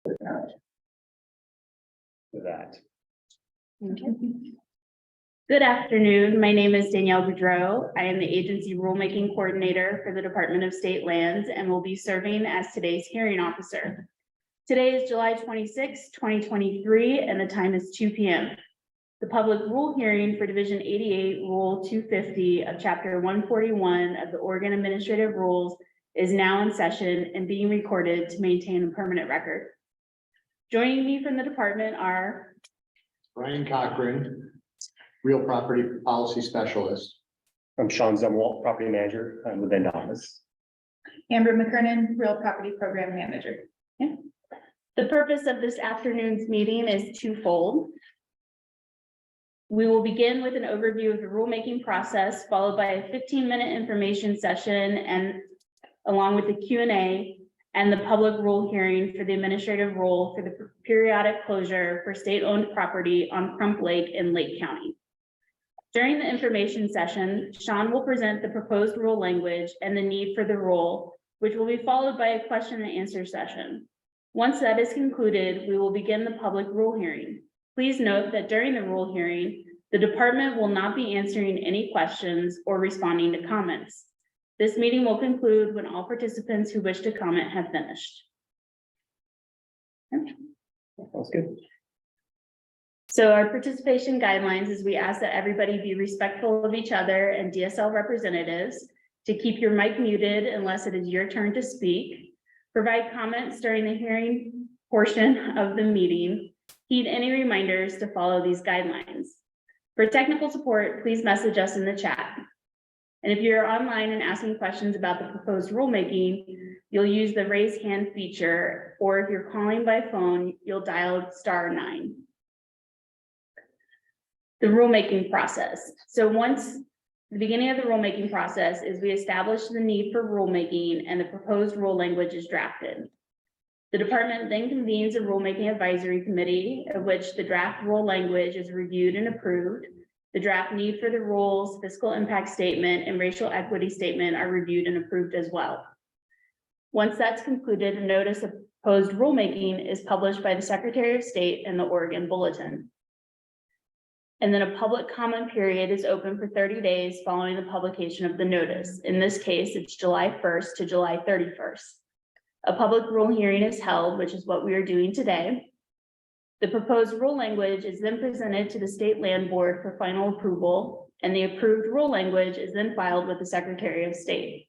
For that. Good afternoon. My name is Danielle Boudreau. I am the agency rulemaking coordinator for the Department of State Lands and will be serving as today's hearing officer. Today is July 26, 2023, and the time is 2 p.m. The public rule hearing for Division 88, Rule 250 of Chapter 141 of the Oregon Administrative Rules is now in session and being recorded to maintain a permanent record. Joining me from the department are Brian Cochran, Real Property Policy Specialist. I'm Sean Zumwalt, property manager within the office. Amber McKernan, Real Property Program Manager. The purpose of this afternoon's meeting is twofold. We will begin with an overview of the rulemaking process, followed by a 15-minute information session and along with the Q&A and the public rule hearing for the administrative rule for the periodic closure for state-owned property on Crump Lake in Lake County. During the information session, Sean will present the proposed rule language and the need for the rule, which will be followed by a question and answer session. Once that is concluded, we will begin the public rule hearing. Please note that during the rule hearing, the department will not be answering any questions or responding to comments. This meeting will conclude when all participants who wish to comment have finished. Sounds good. So our participation guidelines is we ask that everybody be respectful of each other and DSL representatives, to keep your mic muted unless it is your turn to speak, provide comments during the hearing portion of the meeting, heed any reminders to follow these guidelines. For technical support, please message us in the chat. And if you're online and asking questions about the proposed rulemaking, you'll use the raise hand feature, or if you're calling by phone, you'll dial *9. The rulemaking process. So once the beginning of the rulemaking process is we establish the need for rulemaking and the proposed rule language is drafted. The department then convenes a rulemaking advisory committee of which the draft rule language is reviewed and approved. The draft need for the rules, fiscal impact statement, and racial equity statement are reviewed and approved as well. Once that's concluded, a notice of proposed rulemaking is published by the Secretary of State in the Oregon Bulletin. And then a public comment period is open for 30 days following the publication of the notice. In this case, it's July 1st to July 31st. A public rule hearing is held, which is what we are doing today. The proposed rule language is then presented to the State Land Board for final approval, and the approved rule language is then filed with the Secretary of State.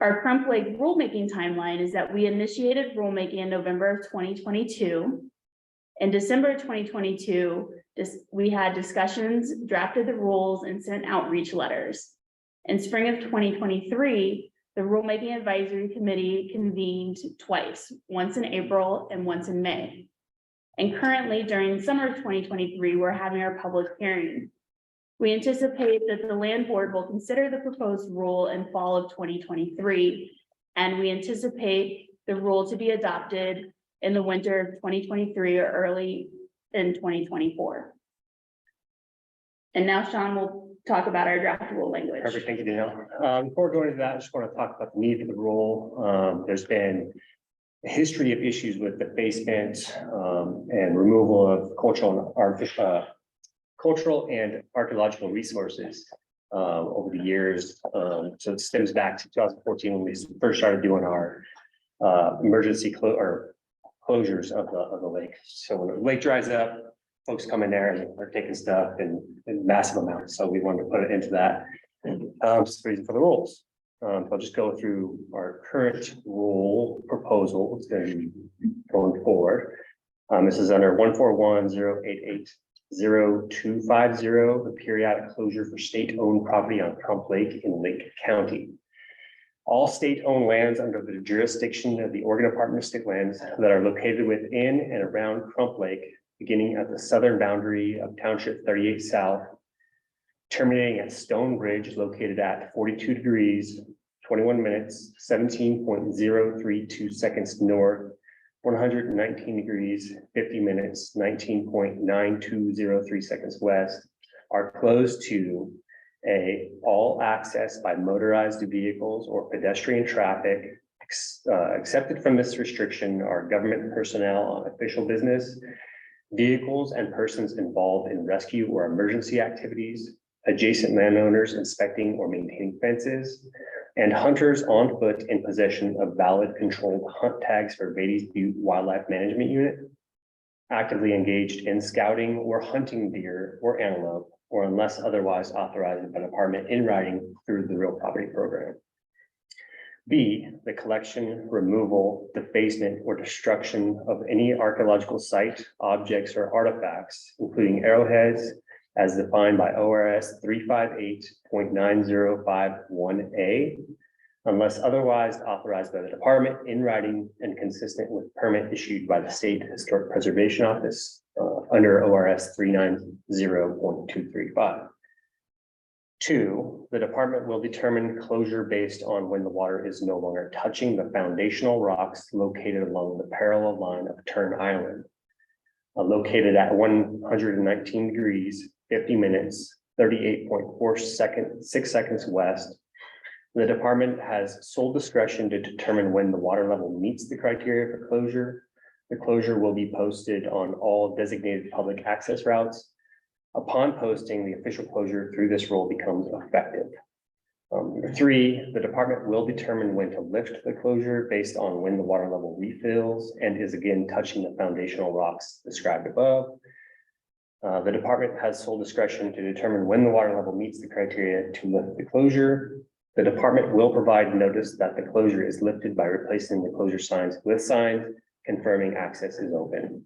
Our Crump Lake rulemaking timeline is that we initiated rulemaking in November of 2022. In December of 2022, we had discussions, drafted the rules, and sent outreach letters. In spring of 2023, the Rulemaking Advisory Committee convened twice, once in April and once in May. And currently, during summer of 2023, we're having our public hearing. We anticipate that the Land Board will consider the proposed rule in fall of 2023, and we anticipate the rule to be adopted in the winter of 2023 or early in 2024. And now Sean will talk about our draft rule language. Perfect, thank you, Danielle. Before going into that, I just want to talk about the need for the rule. There's been a history of issues with defacement and removal of cultural and archaeological resources over the years. So it stems back to 2014 when we first started doing our emergency closures of the lake. So when the lake dries up, folks come in there and they're taking stuff in massive amounts. So we wanted to put it into that. It's the reason for the rules. So I'll just go through our current rule proposal. It's going to be going forward. This is under 141-088-0250, the periodic closure for state-owned property on Crump Lake in Lake County. All state-owned lands under the jurisdiction of the Oregon Department of State Lands that are located within and around Crump Lake, beginning at the southern boundary of Township 38 South, terminating at Stone Bridge located at 42 degrees, 21 minutes, 17.032 seconds north, 119 degrees, 50 minutes, 19.9203 seconds west, are closed to all access by motorized vehicles or pedestrian traffic Excepted from this restriction are government personnel on official business, vehicles and persons involved in rescue or emergency activities, adjacent landowners inspecting or maintaining fences, and hunters on foot in possession of valid controlled hunt tags for Beatty's Butte Wildlife Management Unit, actively engaged in scouting or hunting deer or antelope, or unless otherwise authorized by the department in writing through the real property program. B, the collection, removal, defacement, or destruction of any archaeological site, objects, or artifacts, including arrowheads, as defined by ORS 358.9051A, unless otherwise authorized by the department in writing and consistent with permit issued by the State Historic Preservation Office under ORS 390.235. 2, the department will determine closure based on when the water is no longer touching the foundational rocks located along the parallel line of Turn Island, located at 119 degrees, 50 minutes, 38.6 seconds west. The department has sole discretion to determine when the water level meets the criteria for closure. The closure will be posted on all designated public access routes. Upon posting, the official closure through this rule becomes effective. 3, the department will determine when to lift the closure based on when the water level refills and is again touching the foundational rocks described above. The department has sole discretion to determine when the water level meets the criteria to lift the closure. The department will provide notice that the closure is lifted by replacing the closure signs with signs confirming access is open.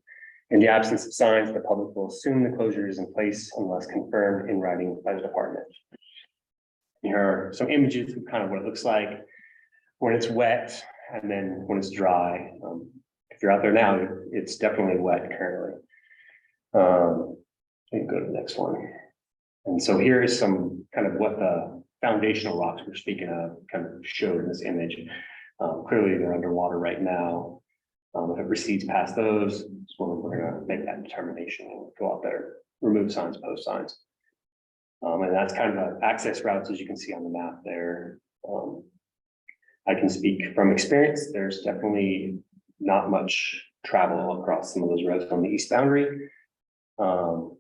In the absence of signs, the public will assume the closure is in place unless confirmed in writing by the department. Here are some images of kind of what it looks like when it's wet and then when it's dry. If you're out there now, it's definitely wet currently. We can go to the next one. And so here is some kind of what the foundational rocks we're speaking of kind of showed in this image. Clearly they're underwater right now. If it recedes past those, so we're gonna make that determination and go out there, remove signs, post signs. And that's kind of the access routes, as you can see on the map there. I can speak from experience. There's definitely not much travel across some of those roads on the east boundary. So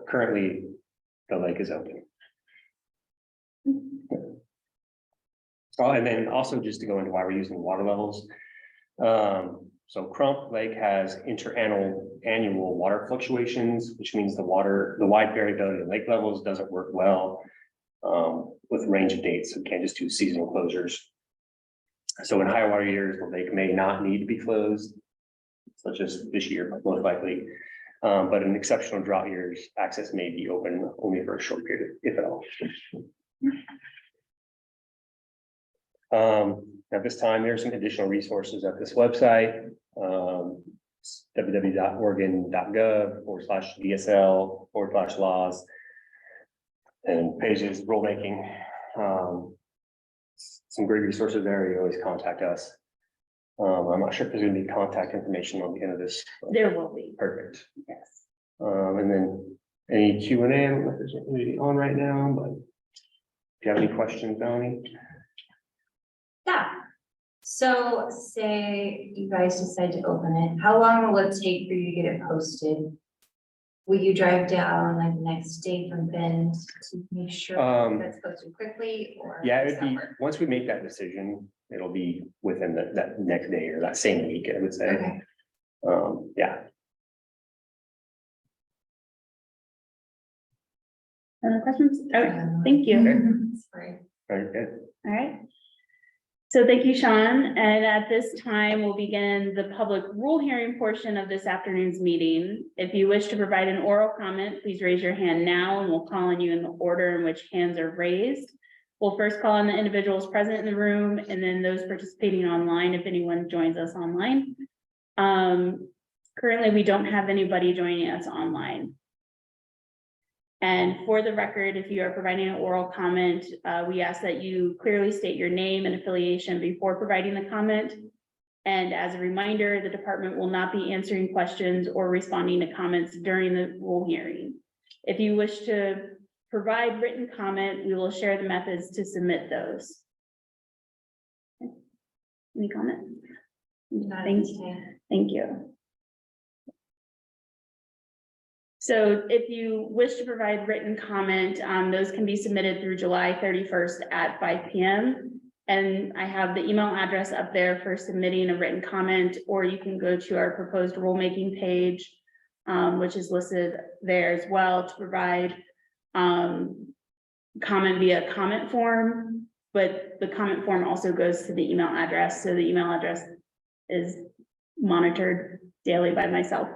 currently the lake is open. Oh, and then also just to go into why we're using water levels. So Crump Lake has annual water fluctuations, which means the wide variability of lake levels doesn't work well with range of dates. So we can't just do seasonal closures. So in high water years, the lake may not need to be closed, such as this year, most likely. But in exceptional drought years, access may be open only for a short period, if at all. At this time, there are some additional resources at this website, www.oregon.gov/DSL/laws, and pages, rulemaking. Some great resources there. You always contact us. I'm not sure if there's going to be contact information on the end of this. There will be. Perfect. Yes. And then any Q&A, I don't know if there's anybody on right now, but if you have any questions, Melanie? Yeah, so say you guys decide to open it, how long will it take for you to get it posted? Will you drive down like the next day from Bend to make sure that's posted quickly, or? Yeah, how does it'd that be, work? once we make that decision, it'll be within that next day or that same week, I would say. Okay, Yeah. Other questions? Okay, thank you. sorry. Very good. All right. So thank you, Sean. And at this time, we'll begin the public rule hearing portion of this afternoon's meeting. If you wish to provide an oral comment, please raise your hand now and we'll call on you in the order in which hands are raised. We'll first call on the individuals present in the room and then those participating online if anyone joins us online. Currently, we don't have anybody joining us online. And for the record, if you are providing an oral comment, we ask that you clearly state your name and affiliation before providing the comment. And as a reminder, the department will not be answering questions or responding to comments during the rule hearing. If you wish to provide written comment, we will share the methods to submit those. Any comment? Not Thank this time. Thank you. So if you wish to provide written comment, those can be submitted through July 31st at 5 p.m. And I have the email address up there for submitting a written comment, or you can go to our proposed rulemaking page, which is listed there as well, to provide comment via comment form, but the comment form also goes to the email address. So the email address is monitored daily by myself.